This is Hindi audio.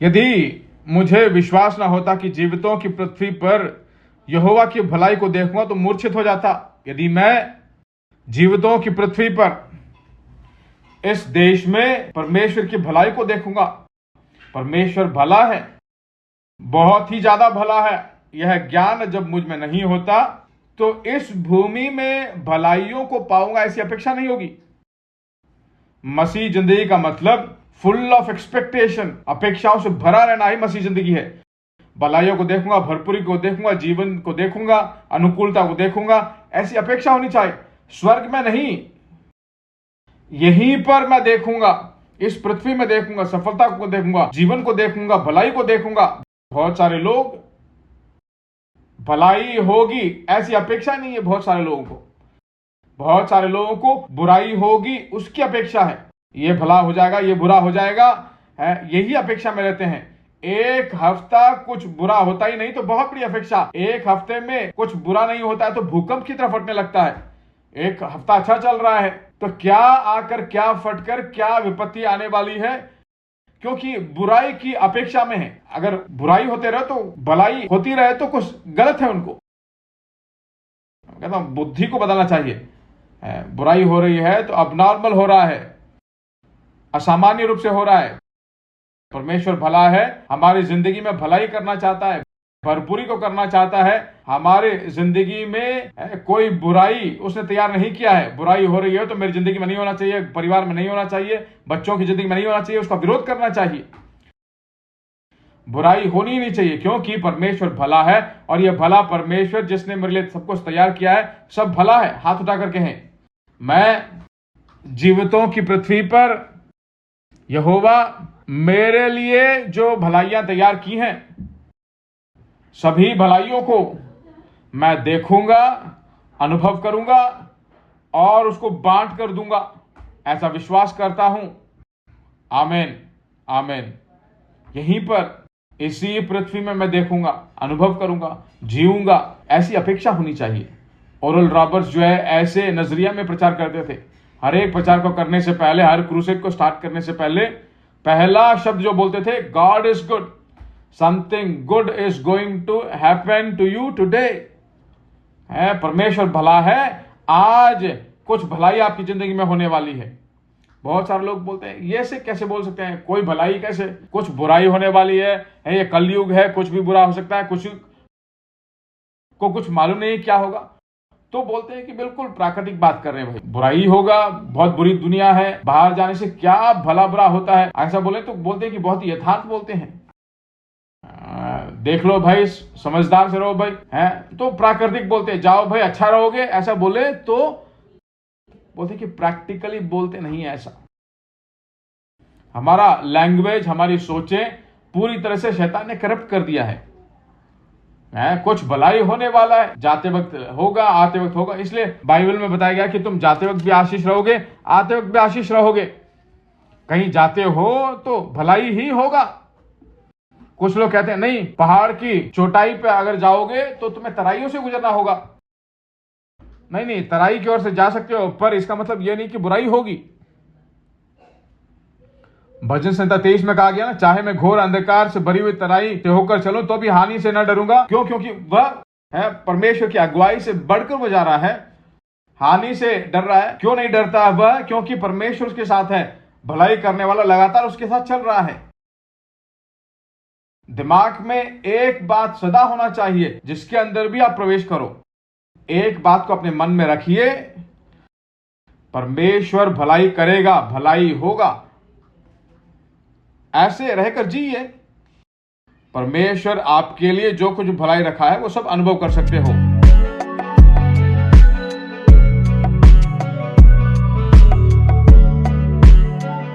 यदि मुझे विश्वास न होता कि जीवितों की पृथ्वी पर यहोवा की भलाई को देखूंगा तो मूर्छित हो जाता। यदि मैं जीवितों की पृथ्वी पर इस देश में परमेश्वर की भलाई को देखूंगा, परमेश्वर भला है, बहुत ही ज्यादा भला है, यह ज्ञान जब मुझ में नहीं होता तो इस भूमि में भलाइयों को पाऊंगा ऐसी अपेक्षा नहीं होगी। मसीह जिंदगी का मतलब फुल ऑफ एक्सपेक्टेशन, अपेक्षाओं से भरा रहना ही मसीह जिंदगी है। भलाइयों को देखूंगा, भरपूरी को देखूंगा, जीवन को देखूंगा, अनुकूलता को देखूंगा, ऐसी अपेक्षा होनी चाहिए। स्वर्ग में नहीं, यहीं पर मैं देखूंगा, इस पृथ्वी में देखूंगा, सफलता को देखूंगा, जीवन को देखूंगा, भलाई को देखूंगा। बहुत सारे लोग भलाई होगी ऐसी अपेक्षा नहीं है, बहुत सारे लोगों को, बहुत सारे लोगों को बुराई होगी उसकी अपेक्षा है। ये भला हो जाएगा, ये बुरा हो जाएगा, यही अपेक्षा में रहते हैं। एक हफ्ता कुछ बुरा होता ही नहीं तो बहुत बड़ी अपेक्षा। एक हफ्ते में कुछ बुरा नहीं होता है तो भूकंप की तरह फटने लगता है। एक हफ्ता अच्छा चल रहा है तो क्या आकर, क्या फटकर, क्या विपत्ति आने वाली है, क्योंकि बुराई की अपेक्षा में है। अगर बुराई होते रहे तो भलाई होती रहे तो कुछ गलत है उनको। कहता हूं बुद्धि को बदलना चाहिए। बुराई हो रही है तो अबनॉर्मल हो रहा है, असामान्य रूप से हो रहा है। परमेश्वर भला है, हमारी जिंदगी में भलाई करना चाहता है, भरपूरी को करना चाहता है। हमारे जिंदगी में कोई बुराई उसने तैयार नहीं किया है। बुराई हो रही है तो मेरी जिंदगी में नहीं होना चाहिए, परिवार में नहीं होना चाहिए, बच्चों की जिंदगी में नहीं होना चाहिए, उसका विरोध करना चाहिए। बुराई होनी नहीं चाहिए, क्योंकि परमेश्वर भला है और यह भला परमेश्वर जिसने मेरे लिए सब कुछ तैयार किया है, सब भला है। हाथ उठा करके हैं, मैं जीवितों की पृथ्वी पर यहोवा मेरे लिए जो भलाइयां तैयार की हैं, सभी भलाइयों को मैं देखूंगा, अनुभव करूंगा और उसको बांट कर दूंगा, ऐसा विश्वास करता हूं। आमीन, आमीन। यहीं पर इसी पृथ्वी में मैं देखूंगा, अनुभव करूंगा, जीऊंगा, ऐसी अपेक्षा होनी चाहिए। ओरल रॉबर्ट्स जो है ऐसे नजरिया में प्रचार करते थे। हर एक प्रचार को करने से पहले, हर क्रूसेड को स्टार्ट करने से पहले पहला शब्द जो बोलते थे, God is good, something good is going to happen to you today. परमेश्वर भला है, आज कुछ भलाई आपकी जिंदगी में होने वाली है। बहुत सारे लोग बोलते हैं ये से कैसे बोल सकते हैं, कोई भलाई कैसे, कुछ बुराई होने वाली है, ये कलयुग है, कुछ भी बुरा हो सकता है, कुछ को कुछ मालूम नहीं क्या होगा। तो बोलते हैं कि बिल्कुल प्राकृतिक बात कर रहे हैं भाई, बुराई होगा, बहुत बुरी दुनिया है, बाहर जाने से क्या भला बुरा होता है, ऐसा बोले तो बोलते हैं कि बहुत यथार्थ बोलते हैं। देख लो भाई, समझदार से रहो भाई, है तो प्राकृतिक बोलते हैं, जाओ भाई अच्छा रहोगे, ऐसा बोले तो बोलते कि प्रैक्टिकली बोलते नहीं ऐसा। हमारा लैंग्वेज, हमारी सोचें पूरी तरह से शैतान ने करप्ट कर दिया है। कुछ भलाई होने वाला है, जाते वक्त होगा, आते वक्त होगा। इसलिए बाइबल में बताया गया कि तुम जाते वक्त भी आशीष रहोगे, आते वक्त भी आशीष रहोगे। कहीं जाते हो तो भलाई ही होगा। कुछ लोग कहते हैं नहीं, पहाड़ की चोटाई पे अगर जाओगे तो तुम्हें तराइयों से गुजरना होगा। नहीं नहीं, तराई की ओर से जा सकते हो, पर इसका मतलब यह नहीं कि बुराई होगी। भजन संहिता 23 में कहा गया ना, चाहे मैं घोर अंधकार से भरी हुई तराई से होकर चलूं तो भी हानि से न डरूंगा। क्यों? क्योंकि वह है परमेश्वर की अगुवाई से बढ़कर वो जा रहा है, हानि से डर रहा है। क्यों नहीं डरता वह? क्योंकि परमेश्वर उसके साथ है, भलाई करने वाला लगातार उसके साथ चल रहा है। दिमाग में एक बात सदा होना चाहिए, जिसके अंदर भी आप प्रवेश करो, एक बात को अपने मन में रखिए, परमेश्वर भलाई करेगा, भलाई होगा। ऐसे रहकर जिए, परमेश्वर आपके लिए जो कुछ भलाई रखा है वो सब अनुभव कर सकते हो।